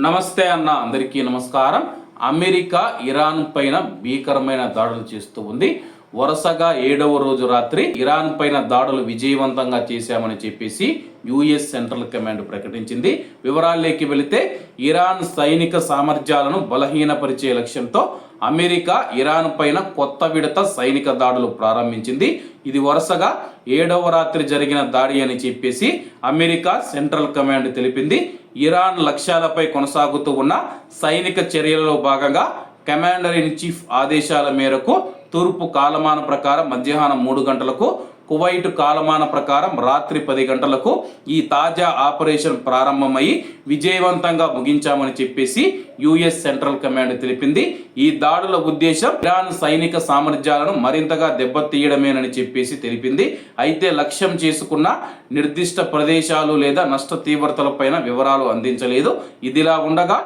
నమస్తే అన్న, అందరికీ నమస్కారం. అమెరికా ఇరాన్ పైన భీకరమైన దాడులు చేస్తూ ఉంది. వరుసగా 7వ రోజు రాత్రి ఇరాన్ పైన దాడులు విజయవంతంగా చేశామని చెప్పేసి యుఎస్ సెంట్రల్ కమాండ్ ప్రకటించింది. వివరాల్లోకి వెళితే ఇరాన్ సైనిక సామర్థ్యాలను బలహీనపరిచే లక్ష్యంతో అమెరికా ఇరాన్ పైన కొత్త విడత సైనిక దాడులు ప్రారంభించింది. ఇది వరుసగా 7వ రాత్రి జరిగిన దాడి అని చెప్పేసి అమెరికా సెంట్రల్ కమాండ్ తెలిపింది. ఇరాన్ లక్ష్యాలపై కొనసాగుతూ ఉన్న సైనిక చర్యలలో భాగంగా కమాండర్ ఇన్ చీఫ్ ఆదేశాల మేరకు తూర్పు కాలమాన ప్రకారం మధ్యాహ్నం 3 గంటలకు, కువైట్ కాలమాన ప్రకారం రాత్రి 10 గంటలకు ఈ తాజా ఆపరేషన్ ప్రారంభమై విజయవంతంగా ముగించామని చెప్పేసి యుఎస్ సెంట్రల్ కమాండ్ తెలిపింది. ఈ దాడుల ఉద్దేశం ఇరాన్ సైనిక సామర్థ్యాలను మరింతగా దెబ్బతీయడమేనని చెప్పేసి తెలిపింది. అయితే లక్ష్యం చేసుకున్న నిర్దిష్ట ప్రదేశాలు లేదా నష్ట తీవ్రతలపైన వివరాలు అందించలేదు. ఇదిలా ఉండగా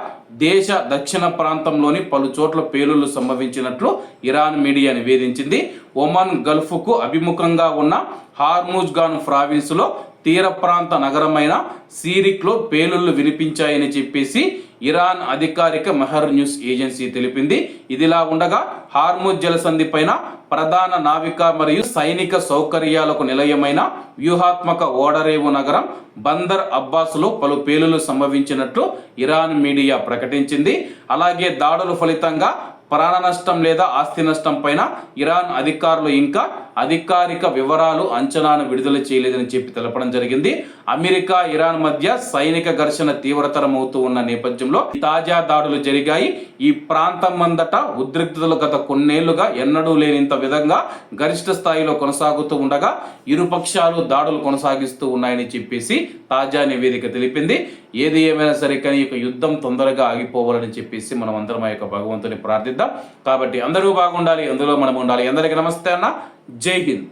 దేశ దక్షిణ ప్రాంతంలోని పలు చోట్ల పేలుళ్లు సంభవించినట్లు ఇరాన్ మీడియా నివేదించింది. ఒమన్ గల్ఫ్కు అభిముఖంగా ఉన్న హార్ముజ్గాన్ ప్రావిన్స్లో తీర ప్రాంత నగరమైన సిరిక్లో పేలుళ్లు వినిపించాయని చెప్పేసి ఇరాన్ అధికారిక మెహర్ న్యూస్ ఏజెన్సీ తెలిపింది. ఇదిలా ఉండగా హార్ముజ్ జలసంధి పైన ప్రధాన నావిక మరియు సైనిక సౌకర్యాలకు నిలయమైన వ్యూహాత్మక ఓడరేవు నగరం బందర్ అబ్బాస్లో పలు పేలుళ్లు సంభవించినట్లు ఇరాన్ మీడియా ప్రకటించింది. అలాగే దాడుల ఫలితంగా ప్రాణ నష్టం లేదా ఆస్తి నష్టం పైన ఇరాన్ అధికారులు ఇంకా అధికారిక వివరాలు అంచనాను విడుదల చేయలేదని చెప్పి తెలపడం జరిగింది. అమెరికా ఇరాన్ మధ్య సైనిక ఘర్షణ తీవ్రతరమవుతూ ఉన్న నేపథ్యంలో తాజా దాడులు జరిగాయి. ఈ ప్రాంతం అంతటా ఉద్రిక్తతలు గత కొన్నేళ్లుగా ఎన్నడూ లేనింత విధంగా గరిష్ట స్థాయిలో కొనసాగుతూ ఉండగా ఇరుపక్షాలు దాడులు కొనసాగిస్తూ ఉన్నాయని చెప్పేసి తాజా నివేదిక తెలిపింది. ఏది ఏమైనా సరే కానీ ఈ యుద్ధం తొందరగా ఆగిపోవాలని చెప్పేసి మనం అందరం ఆ యొక్క భగవంతుని ప్రార్థిద్దాం. కాబట్టి అందరూ బాగుండాలి, అందులో మనం ఉండాలి. అందరికీ నమస్తే అన్న, జై హింద్.